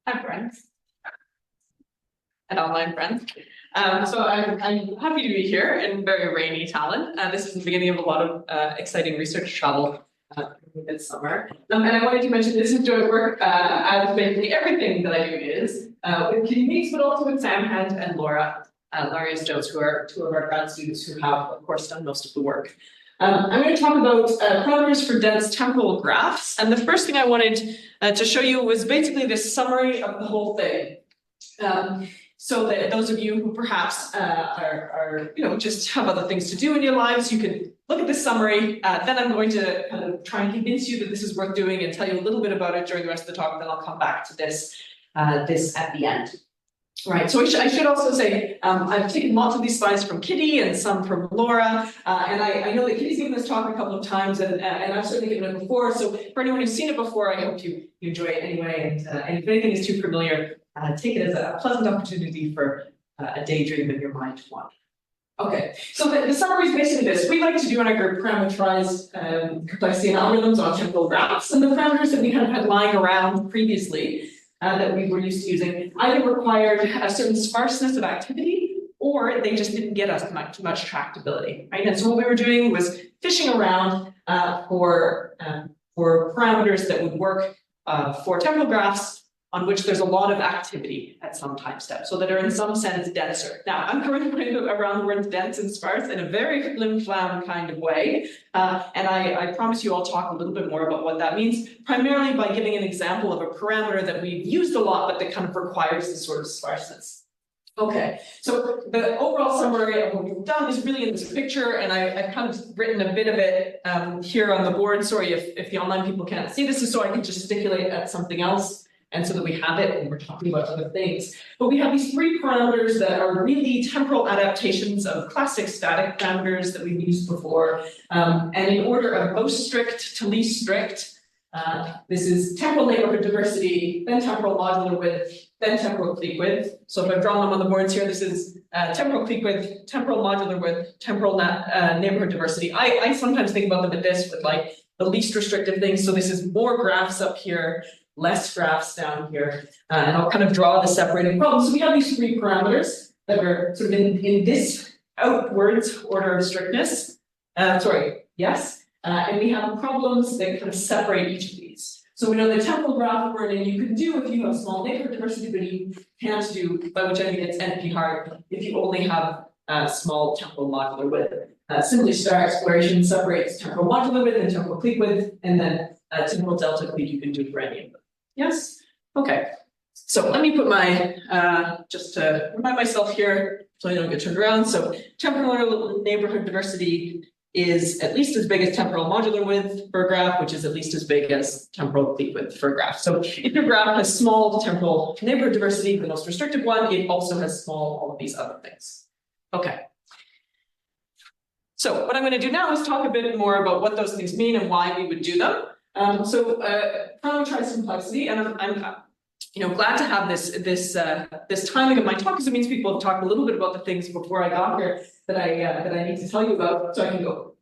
Hi, friends and online friends. So I'm happy to be here in very rainy Tallinn. This is the beginning of a lot of exciting research travel this summer. And I wanted to mention this is joint work, as basically everything that I do is with Kitty Meeks, but also with Sam Hand and Laura Jones, who are two of our grad students who have, of course, done most of the work. I'm going to talk about parameters for dense temporal graphs. And the first thing I wanted to show you was basically this summary of the whole thing. So that those of you who perhaps are just have other things to do in your lives, you can look at this summary. Then I'm going to kind of try and convince you that this is worth doing and tell you a little bit about it during the rest of the talk. Then I'll come back to this at the end. Right, so I should also say, I've taken lots of these slides from Kitty and some from Laura, and I know that Kitty's given this talk a couple of times, and I've certainly given it before, so for anyone who's seen it before, I hope you enjoy it anyway, and if anything is too familiar, take it as a pleasant opportunity for a daydream in your mind to wander. Okay, so the summary is basically this. We like to do in our group parameterize complexity and algorithms on temporal graphs, and the parameters that we kind of had lying around previously that we were used to using either required a certain sparseness of activity, or they just didn't get us much tractability, right? And so what we were doing was fishing around for parameters that would work for temporal graphs on which there's a lot of activity at some time step, so that are in some sense denser. Now, I'm going to bring around the words dense and sparse in a very flim-flam kind of way, and I promise you I'll talk a little bit more about what that means, primarily by giving an example of a parameter that we've used a lot, but that kind of requires this sort of sparseness. Okay, so the overall summary of what we've done is really in this picture, and I've kind of written a bit of it here on the board. Sorry if the online people can't see this, is so I can gesticulate at something else, and so that we have it when we're talking about other things. But we have these three parameters that are really temporal adaptations of classic static parameters that we've used before, and in order of most strict to least strict. This is temporal neighborhood diversity, then temporal modular width, then temporal clique width. So if I've drawn them on the boards here, this is temporal clique width, temporal modular width, temporal neighborhood diversity. I sometimes think about them at this with like the least restrictive things. So this is more graphs up here, less graphs down here, and I'll kind of draw the separating problem. So we have these three parameters that are sort of in this outwards order of strictness. And we have problems that kind of separate each of these. So we know the temporal graph we're in, you can do if you have small neighborhood diversity, but you can't do, by which I mean it's NP hard, if you only have small temporal modular width. Simply star exploration separates temporal modular width and temporal clique width, and then temporal delta clique you can do for any of them. Yes? Okay. So let me put my, just to remind myself here, so I don't get turned around. So temporal neighborhood diversity is at least as big as temporal modular width for a graph, which is at least as big as temporal clique width for a graph. So if your graph has small temporal neighborhood diversity, the most restrictive one, it also has small all of these other things. Okay. So what I'm going to do now is talk a bit more about what those things mean and why we would do them. Parameterized complexity, and I'm glad to have this timing of my talk, because it means people have talked a little bit about the things before I got here that I need to tell you about, so I can go,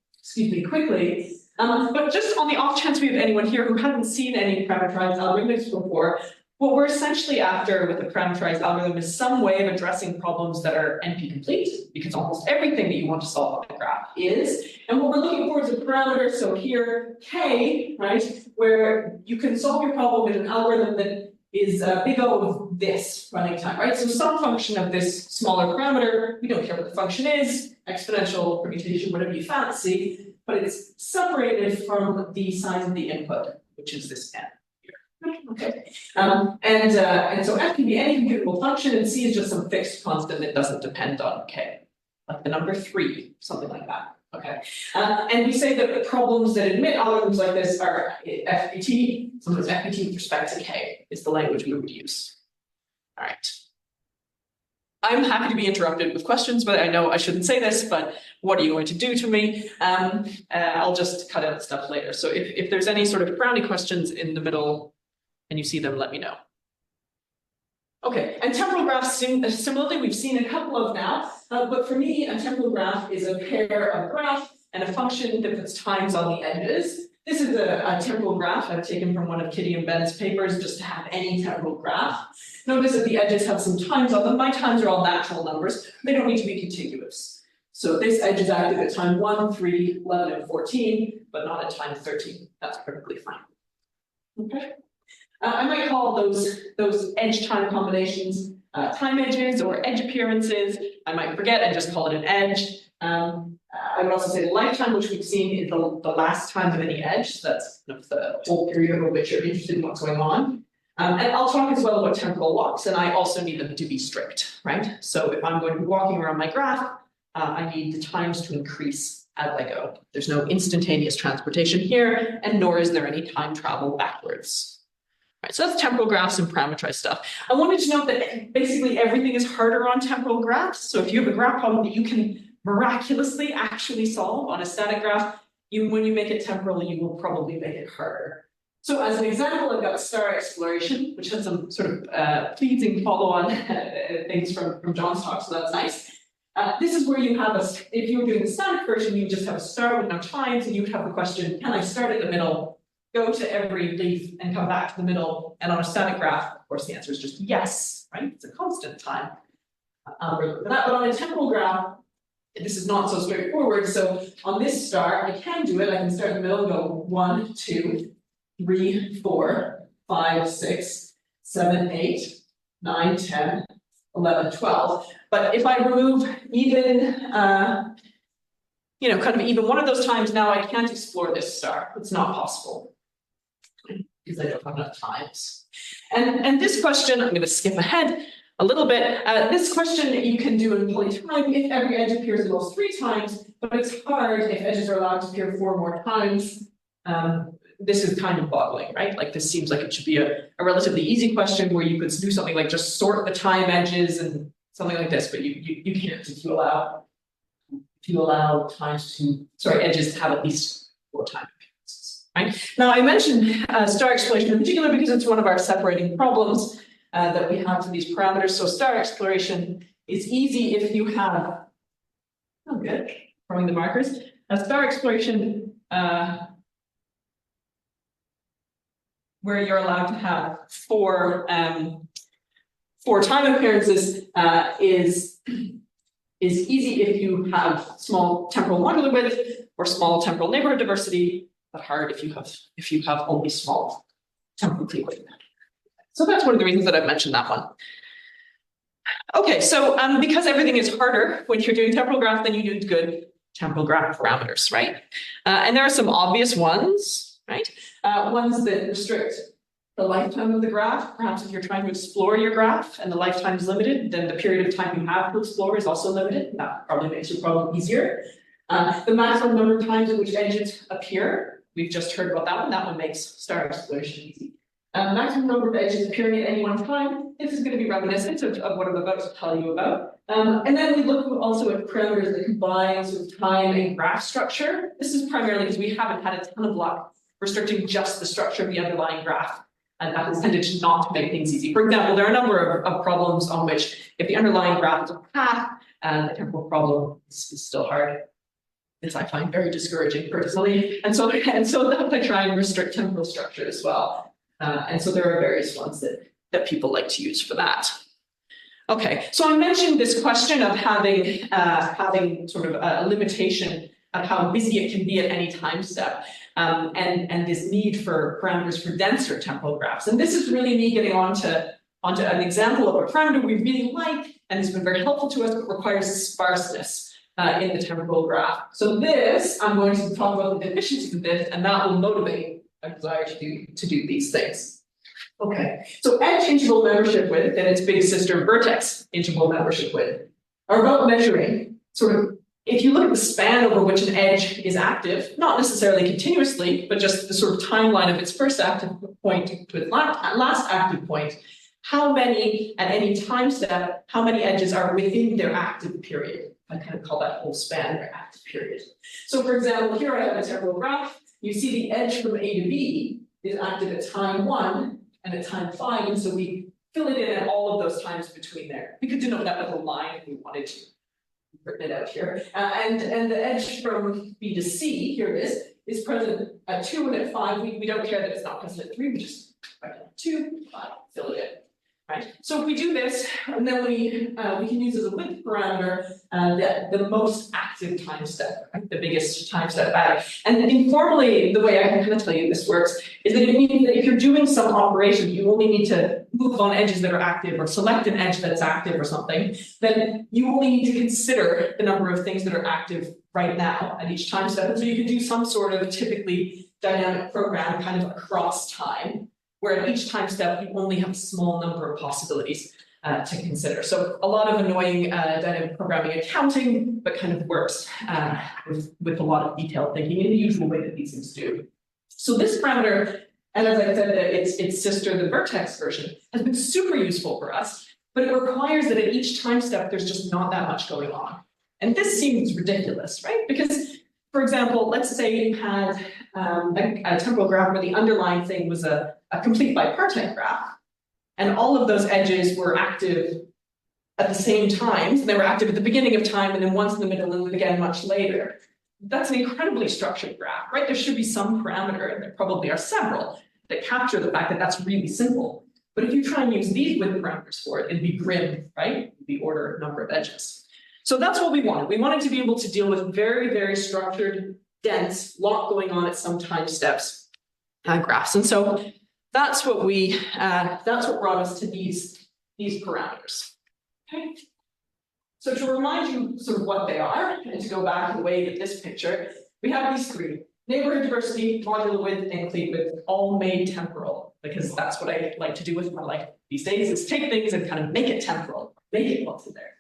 quickly. But just on the off chance we have anyone here who hasn't seen any parameterized algorithms before, what we're essentially after with a parameterized algorithm is some way of addressing problems that are NP complete, because almost everything that you want to solve on the graph is. And what we're looking for is a parameter, so here, K, right, where you can solve your problem with an algorithm that is big O of this running time, right? So some function of this smaller parameter, we don't care what the function is, exponential, permutation, whatever you fancy, but it's separated from the size of the input, which is this n. Okay, and so f can be any computable function, and c is just some fixed constant that doesn't depend on k, like the number 3, something like that. Okay, and we say that the problems that admit algorithms like this are FPT. Sometimes FPT with respect to k is the language we would use. All right. I'm happy to be interrupted with questions, but I know I shouldn't say this, but what are you going to do to me? I'll just cut out stuff later. So if there's any sort of brownie questions in the middle, and you see them, let me know. Okay, and temporal graphs, similarly, we've seen a couple of now, but for me, a temporal graph is a pair of graph and a function that puts times on the edges. This is a temporal graph I've taken from one of Kitty and Ben's papers just to have any temporal graph. Notice that the edges have some times on them. My times are all natural numbers. They don't need to be contiguous. So this edge is active at time 1, 3, 11, and 14, but not at time 13. That's perfectly fine. Okay. I might call those edge time combinations time edges or edge appearances. I might forget and just call it an edge. I would also say the lifetime, which we've seen is the last time of any edge. So that's kind of the whole period over which you're interested in what's going on. And I'll talk as well about temporal walks, and I also need them to be strict, right? So if I'm going to be walking around my graph, I need the times to increase as I go. There's no instantaneous transportation here, and nor is there any time travel backwards. Right, so that's temporal graphs and parameterized stuff. I wanted to note that basically everything is harder on temporal graphs. So if you have a graph problem that you can miraculously actually solve on a static graph, when you make it temporal, you will probably make it harder. So as an example, I've got star exploration, which has some sort of pleasing follow-on things from John's talk, so that's nice. This is where you have if you were doing the static version, you just have a star with no times, and you would have the question, can I start at the middle, go to every leaf, and come back to the middle? And on a static graph, of course, the answer is just yes, right? It's a constant time algorithm for that. But on a temporal graph, this is not so straightforward. So on this star, I can do it. I can start in the middle and go 1, 2, 3, 4, 5, 6, 7, 8, 9, 10, 11, 12. But if I remove even, kind of even one of those times, now I can't explore this star. It's not possible because I don't have enough times. And this question, I'm going to skip ahead a little bit. This question you can do in polytime if every edge appears at least 3 times, but it's hard if edges are allowed to appear 4 more times. This is kind of boggling, right? Like this seems like it should be a relatively easy question where you could do something like just sort the time edges and something like this, but you can't if you allow edges to have at least 4 time appearances, right? Now I mentioned star exploration in particular because it's one of our separating problems that we have for these parameters. So star exploration is easy if you have, oh good, throwing the markers. Star exploration where you're allowed to have 4 time appearances is easy if you have small temporal modular width or small temporal neighborhood diversity, but hard if you have only small temporal width. So that's one of the reasons that I've mentioned that one. Okay, so because everything is harder when you're doing temporal graph, then you need good temporal graph parameters, right? And there are some obvious ones, right? Ones that restrict the lifetime of the graph. Perhaps if you're trying to explore your graph and the lifetime is limited, then the period of time you have to explore is also limited. That probably makes your problem easier. The maximum number of times at which edges appear, we've just heard about that one. That one makes star exploration easy. Maximum number of edges appearing at any one time. This is going to be reminiscent of what I'm about to tell you about. And then we look also at parameters that combine sort of time and graph structure. This is primarily because we haven't had a ton of luck restricting just the structure of the underlying graph. And that has tended to not make things easy. For example, there are a number of problems on which if the underlying graph is a path, the temporal problem is still hard. This I find very discouraging personally. And so I try and restrict temporal structure as well. And so there are various ones that people like to use for that. Okay, so I mentioned this question of having sort of a limitation of how busy it can be at any time step, and this need for parameters for denser temporal graphs. And this is really me getting onto an example of a parameter we really like, and it's been very helpful to us, but requires sparseness in the temporal graph. So this, I'm going to talk about the deficiency of this, and that will motivate a desire to do these things. Okay, so edge interval membership width and its big sister vertex interval membership width are about measuring sort of, if you look at the span over which an edge is active, not necessarily continuously, but just the sort of timeline of its first active point to its last active point, how many at any time step, how many edges are within their active period. I kind of call that whole span their active period. So for example, here I have a temporal graph. You see the edge from A to B is active at time 1 and at time 5, and so we fill it in at all of those times between there. We could denote that with a line if we wanted to. Written it out here. And the edge from B to C, here it is present at 2 and at 5. We don't care that it's not present at 3, we just write it at 2, 5, fill it in. Right? So if we do this, and then we can use as a width parameter the most active time step, right? The biggest time step back. And informally, the way I can kind of tell you this works is that it means that if you're doing some operation, you only need to move on edges that are active or select an edge that's active or something, then you only need to consider the number of things that are active right now at each time step. And so you can do some sort of typically dynamic program kind of across time, where at each time step, you only have a small number of possibilities to consider. So a lot of annoying dynamic programming accounting, but kind of works with a lot of detailed thinking in the usual way that these things do. So this parameter, and as I said, its sister, the vertex version, has been super useful for us, but it requires that at each time step, there's just not that much going on. And this seems ridiculous, right? Because, for example, let's say you had a temporal graph where the underlying thing was a complete bipartite graph, and all of those edges were active at the same time. So they were active at the beginning of time, and then once in the middle, and then again much later. That's an incredibly structured graph, right? There should be some parameter, and there probably are several, that capture the fact that that's really simple. But if you try and use these width parameters for it, it'd be grim, right? The order number of edges. So that's what we wanted. We wanted to be able to deal with very, very structured, dense, lot going on at some time steps graphs. And so that's what brought us to these parameters. Okay. So to remind you sort of what they are, and to go back away to this picture, we have these three: neighborhood diversity, modular width, and clique width, all made temporal, because that's what I like to do with my life these days, is take things and kind of make it temporal, make it what's in there.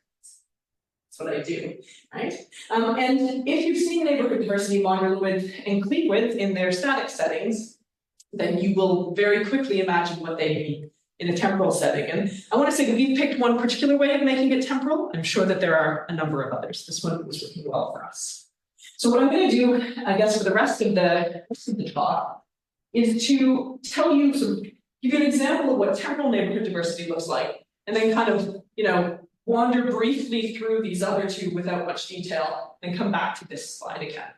That's what I do, right? And if you've seen neighborhood diversity, modular width, and clique width in their static settings, then you will very quickly imagine what they mean in a temporal setting. And I want to say that we've picked one particular way of making it temporal. I'm sure that there are a number of others. This one was working well for us. So what I'm going to do, I guess, for the rest of the talk is to tell you, sort of give you an example of what temporal neighborhood diversity looks like, and then kind of, wander briefly through these other two without much detail, and come back to this slide again.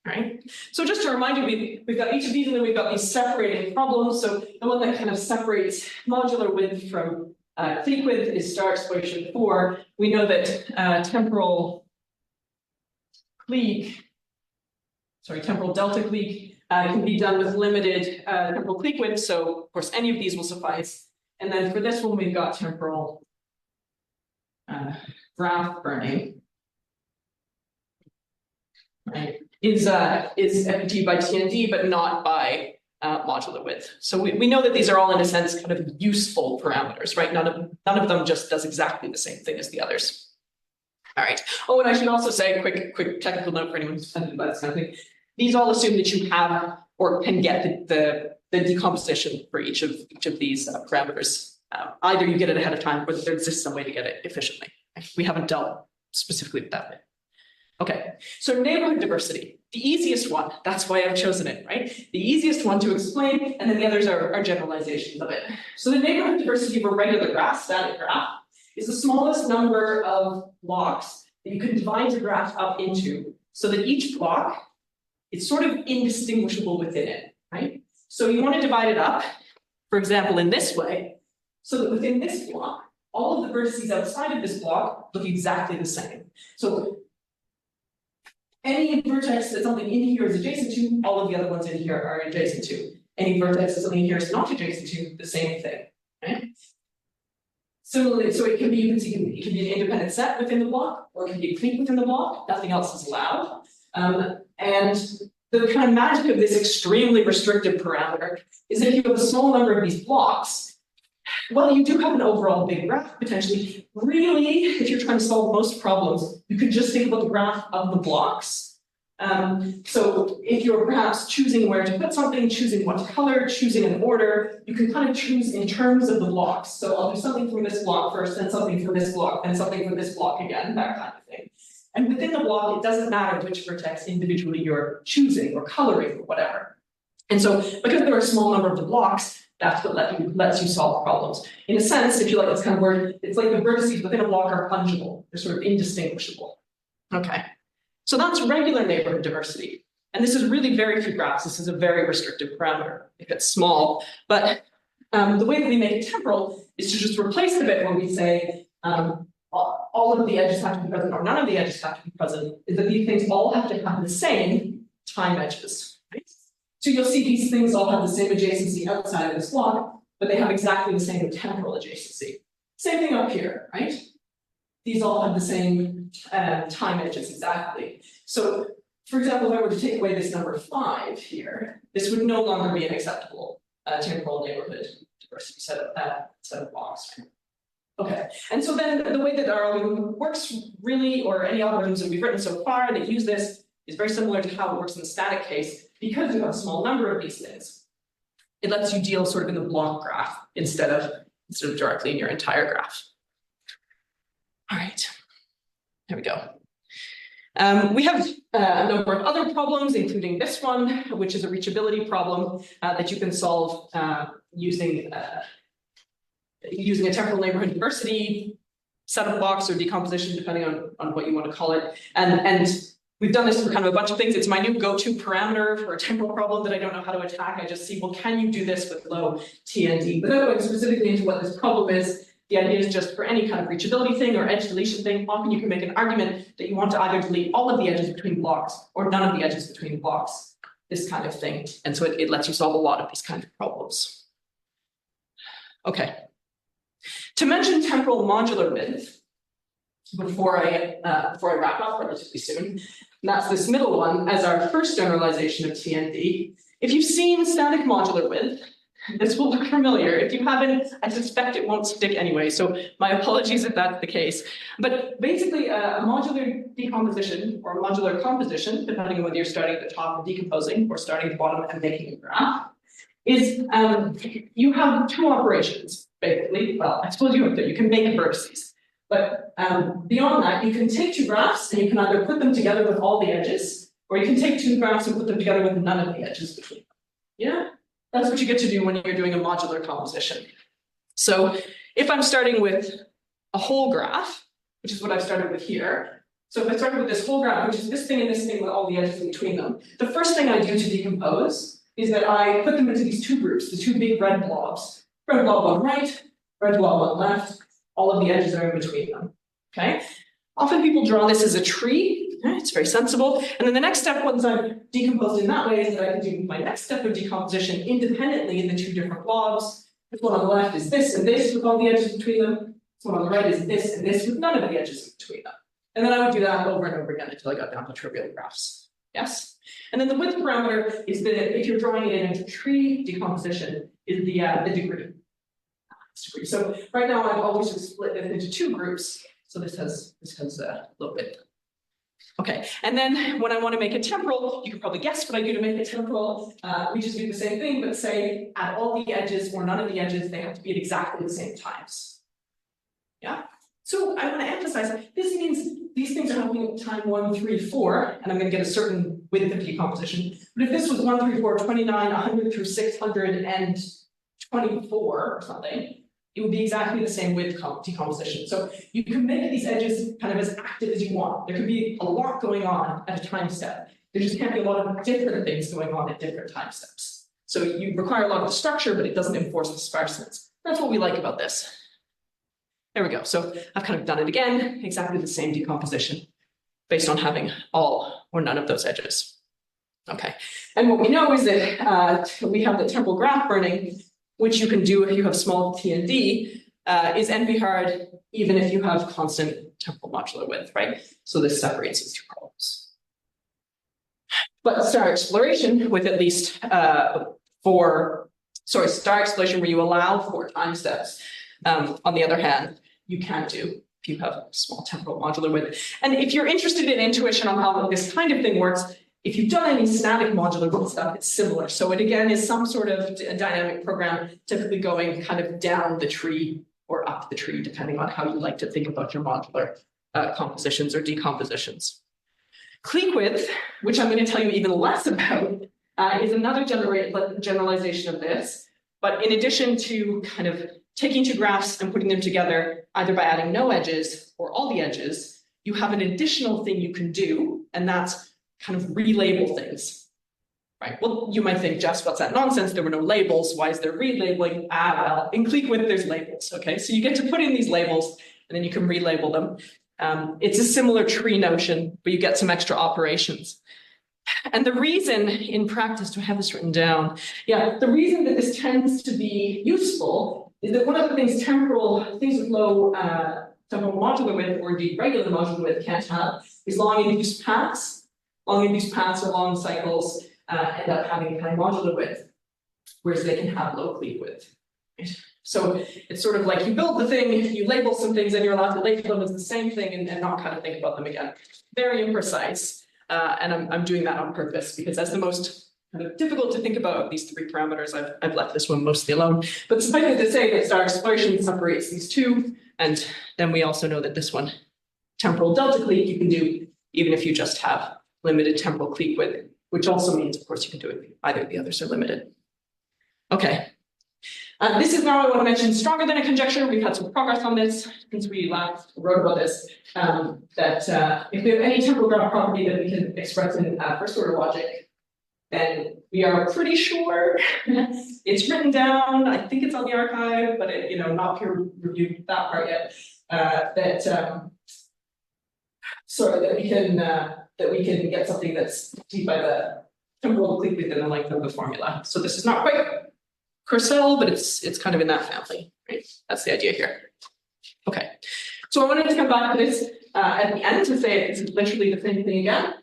Right? So just to remind you, we've got each of these, and then we've got these separating problems. So the one that kind of separates modular width from clique width is star exposure 4. We know that temporal delta clique can be done with limited temporal clique width. So of course, any of these will suffice. And then for this one, we've got temporal graph burning. Right? Is FT by TND, but not by modular width. So we know that these are all, in a sense, kind of useful parameters, right? None of them just does exactly the same thing as the others. All right. Oh, and I should also say, quick technical note for anyone who's offended by this kind of thing. These all assume that you have or can get the decomposition for each of these parameters. Either you get it ahead of time, or there exists some way to get it efficiently. We haven't dealt specifically with that bit. Okay, so neighborhood diversity, the easiest one, that's why I've chosen it, right? The easiest one to explain, and then the others are generalizations of it. So the neighborhood diversity of a regular graph, static graph, is the smallest number of blocks that you can divide your graph up into, so that each block is sort of indistinguishable within it, right? So you want to divide it up, for example, in this way, so that within this block, all of the vertices outside of this block look exactly the same. So any vertex that something in here is adjacent to, all of the other ones in here are adjacent to. Any vertex that something in here is not adjacent to, the same thing. Right? Similarly, so it can be, you can see, it can be an independent set within the block, or it can be a clique within the block. Nothing else is allowed. And the kind of magic of this extremely restrictive parameter is that if you have a small number of these blocks, well, you do have an overall big graph potentially. Really, if you're trying to solve most problems, you could just think about the graph of the blocks. So if you're perhaps choosing where to put something, choosing what color, choosing an order, you can kind of choose in terms of the blocks. So I'll do something from this block first, then something from this block, then something from this block again, that kind of thing. And within the block, it doesn't matter which vertex individually you're choosing or coloring or whatever. And so because there are a small number of the blocks, that's what lets you solve problems. In a sense, if you like this kind of word, it's like the vertices within a block are fungible. They're sort of indistinguishable. Okay, so that's regular neighborhood diversity. And this is really very few graphs. This is a very restrictive parameter if it's small. But the way that we make it temporal is to just replace the bit when we say all of the edges have to be present or none of the edges have to be present, is that these things all have to have the same time edges. Right? So you'll see these things all have the same adjacency outside of this block, but they have exactly the same temporal adjacency. Same thing up here, right? These all have the same time edges exactly. So, for example, if I were to take away this number 5 here, this would no longer be an acceptable temporal neighborhood diversity set of blocks. Right? Okay, and so then the way that our algorithm works really, or any algorithms that we've written so far that use this, is very similar to how it works in the static case, because you have a small number of these things. It lets you deal sort of in the block graph instead of directly in your entire graph. All right, there we go. We have a number of other problems, including this one, which is a reachability problem that you can solve using a temporal neighborhood diversity set of blocks or decomposition, depending on what you want to call it. And we've done this for kind of a bunch of things. It's my new go-to parameter for a temporal problem that I don't know how to attack. I just see, well, can you do this with low TND? Without going specifically into what this problem is, the idea is just for any kind of reachability thing or edge deletion thing, often you can make an argument that you want to either delete all of the edges between blocks or none of the edges between blocks, this kind of thing. And so it lets you solve a lot of these kinds of problems. Okay. To mention temporal modular width, before I wrap up relatively soon, and that's this middle one as our first generalization of TND. If you've seen static modular width, this will look familiar. If you haven't, I suspect it won't stick anyway, so my apologies if that's the case. But basically, a modular decomposition or a modular composition, depending on whether you're starting at the top and decomposing or starting at the bottom and making a graph, is you have two operations, basically. Well, I suppose you have to. You can make vertices. But beyond that, you can take two graphs and you can either put them together with all the edges, or you can take two graphs and put them together with none of the edges between them. Yeah? That's what you get to do when you're doing a modular composition. So if I'm starting with a whole graph, which is what I've started with here. So if I started with this whole graph, which is this thing and this thing with all the edges in between them, the first thing I do to decompose is that I put them into these two groups, the two big red blobs. Red blob on right, red blob on left, all of the edges are in between them, okay? Often people draw this as a tree. It's very sensible. And then the next step, once I've decomposed in that way, is that I can do my next step of decomposition independently in the two different blobs. This one on the left is this and this with all the edges between them. This one on the right is this and this with none of the edges in between them. And then I would do that over and over again until I got down to trivial graphs. Yes? And then the width parameter is that if you're drawing it into tree decomposition, is the degree. So right now I've always just split it into two groups. So this has a little bit. Okay, and then when I want to make it temporal, you can probably guess what I do to make it temporal. We just do the same thing, but say at all the edges or none of the edges, they have to be at exactly the same times. Yeah. So I want to emphasize this means these things are happening at time 1, 3, 4, and I'm going to get a certain width of decomposition. But if this was 1, 3, 4, 29, 100 through 624 or something, it would be exactly the same width decomposition. So you can make these edges kind of as active as you want. There can be a lot going on at a time step. There just can't be a lot of different things going on at different time steps. So you require a lot of structure, but it doesn't enforce the sparseness. That's what we like about this. There we go. So I've kind of done it again, exactly the same decomposition based on having all or none of those edges. Okay, and what we know is that we have the temporal graph burning, which you can do if you have small t and d, is NP-hard even if you have constant temporal modular width, right? So this separates these two problems. But star exploration with at least star exploration where you allow 4 time steps, on the other hand, you can't do if you have small temporal modular width. And if you're interested in intuition on how this kind of thing works, if you've done any static modular width stuff, it's similar. So it again is some sort of dynamic program, typically going kind of down the tree or up the tree, depending on how you like to think about your modular compositions or decompositions. Clique width, which I'm going to tell you even less about, is another generalization of this. But in addition to kind of taking two graphs and putting them together, either by adding no edges or all the edges, you have an additional thing you can do, and that's kind of relabel things, right? Well, you might think, Jess, what's that nonsense? There were no labels. Why is there relabeling? Well, in CliqueWith, there's labels, okay? So you get to put in these labels and then you can relabel them. It's a similar tree notion, but you get some extra operations. And the reason in practice, do I have this written down? Yeah, the reason that this tends to be useful is that one of the things things with low temporal modular width or indeed regular modular width can't have is long induced paths. Long induced paths or long cycles end up having high modular width, whereas they can have low cleave width. Right? So it's sort of like you build the thing, you label some things, and you're allowed to label them as the same thing and not kind of think about them again. Very imprecise. And I'm doing that on purpose because that's the most kind of difficult to think about of these three parameters. I've left this one mostly alone. But suffice it to say that star exploration separates these two. And then we also know that this one, temporal delta clique, you can do even if you just have limited temporal clique width, which also means, of course, you can do it if either of the others are limited. Okay. This is now I want to mention stronger than a conjecture. We've had some progress on this since we last wrote about this. That if we have any temporal graph property that we can express in first order logic, then we are pretty sure it's written down. I think it's on the archive, but it, not peer reviewed that part yet. That we can get something that's deep by the temporal clique within the length of the formula. So this is not quite Cursell, but it's kind of in that family, right? That's the idea here. Okay, so I wanted to come back to this at the end to say it's literally the same thing again.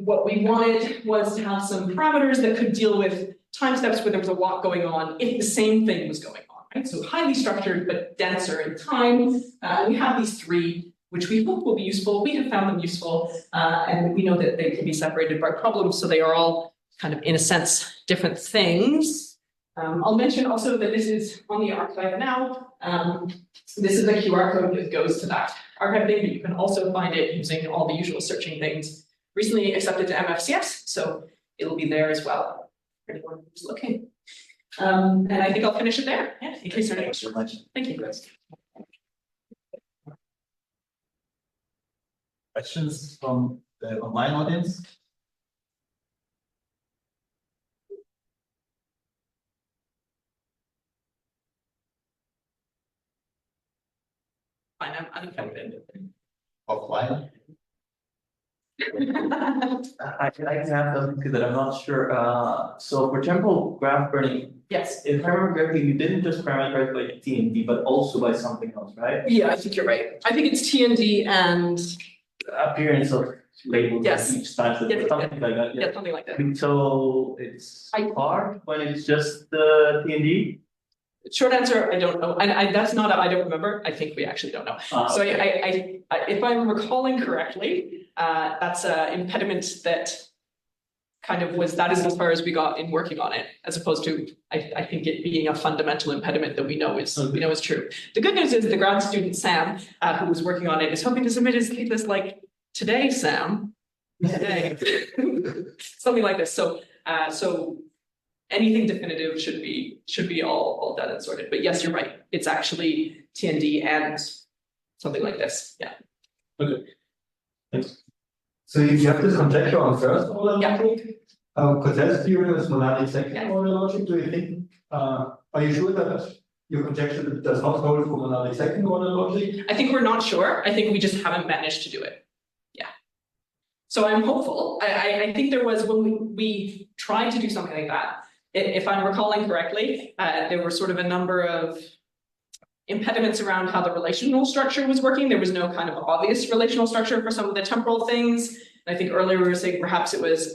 What we wanted was to have some parameters that could deal with time steps where there was a lot going on if the same thing was going on, right? So highly structured, but denser in time. We have these three, which we hope will be useful. We have found them useful, and we know that they can be separated by problems, so they are all kind of, in a sense, different things. I'll mention also that this is on the archive now. This is a QR code that goes to that archive thing, but you can also find it using all the usual searching things. Recently accepted to MFCS, so it'll be there as well for anyone who's looking. And I think I'll finish it there. Yeah, in case there are any questions. Thank you, guys. Questions from the online audience? Fine, I'm offended. Offline? I can have them because I'm not sure. So for temporal graph burning, Yes. if I remember correctly, you didn't just parameterize by TND, but also by something else, right? Yeah, I think you're right. I think it's TND and Appearance of labels Yes. each time, so Yes, something like that. yeah, something like that. So it's I- hard when it's just the TND. Short answer, I don't know. And that's not, I don't remember. I think we actually don't know. So Okay. I if I'm recalling correctly, that's an impediment that kind of that is as far as we got in working on it, as opposed to I think it being a fundamental impediment that we know is true. The good news is the grad student Sam, who was working on it, is hoping to submit his thesis like today, Sam. Today. Something like this. So anything definitive should be all done and sorted. But yes, you're right. It's actually TND and something like this. Yeah. Okay. Thanks. So you have this conjecture on first order Yeah. logic. Consensus theory is monadic second Yeah. order logic. Do you think? Are you sure that your conjecture does not hold for monadic second order logic? I think we're not sure. I think we just haven't managed to do it. Yeah. So I'm hopeful. I think there was when we tried to do something like that. If I'm recalling correctly, there were sort of a number of impediments around how the relational structure was working. There was no kind of obvious relational structure for some of the temporal things. And I think earlier we were saying perhaps it was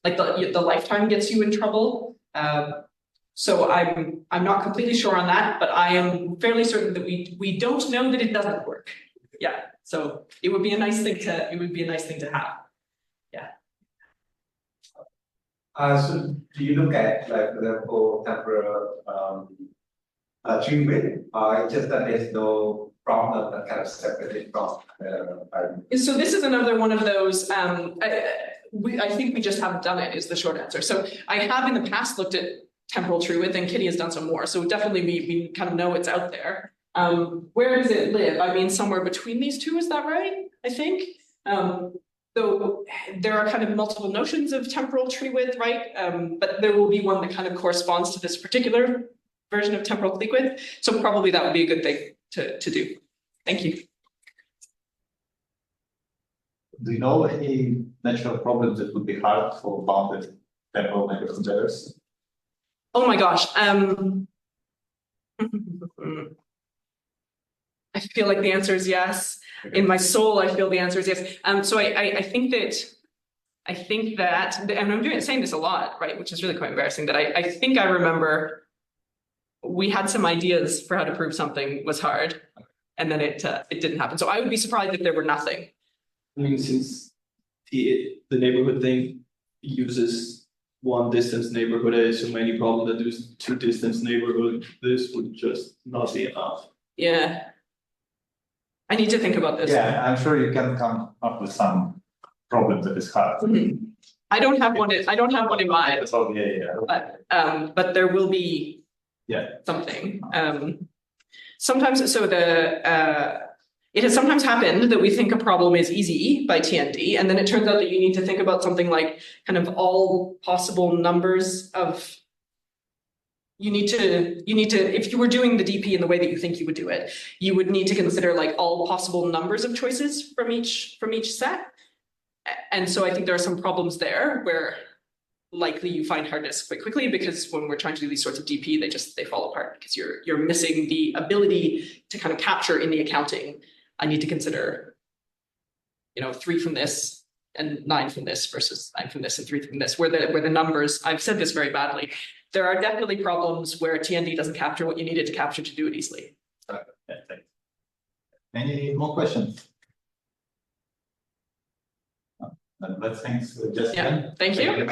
like the lifetime gets you in trouble. So I'm not completely sure on that, but I am fairly certain that we don't know that it doesn't work. Yeah. So it would be a nice thing to have. So do you look at, like, for example, temporal tree width? It's just that there's no problem that kind of separated from So this is another one of those, I think we just haven't done it is the short answer. So I have in the past looked at temporal tree width and Kitty has done some more. So definitely we kind of know it's out there. Where does it live? I mean, somewhere between these two, is that right? I think. though there are kind of multiple notions of temporal tree width, right? But there will be one that kind of corresponds to this particular version of temporal clique width. So probably that would be a good thing to do. Thank you. Do you know any natural problems that would be hard for bounded temporal neighborhood layers? Oh my gosh. I feel like the answer is yes. In my soul, I feel the answer is yes. So I think that, and I'm saying this a lot, right? Which is really quite embarrassing. That I think I remember we had some ideas for how to prove something was hard, and then it didn't happen. So I would be surprised if there were nothing. I mean, since the neighborhood thing uses one distance neighborhood, I assume any problem that there's two distance neighborhood, this would just not be enough. Yeah. I need to think about this. Yeah, I'm sure you can come up with some problem that is hard. I don't have one in mind, So, yeah. but there will be something. Sometimes, so it has sometimes happened that we think a problem is easy by TND, and then it turns out that you need to think about something like kind of all possible numbers of. You need to, if you were doing the DP in the way that you think you would do it, you would need to consider like all possible numbers of choices from each set. And so I think there are some problems there where likely you find hardness quite quickly, because when we're trying to do these sorts of DP, they fall apart because you're missing the ability to kind of capture in the accounting. I need to consider, 3 from this and 9 from this versus 9 from this and 3 from this, where the numbers, I've said this very badly. There are definitely problems where TND doesn't capture what you need it to capture to do it easily. Thanks. Any more questions? Let's thanks Jessica. Yeah, thank you.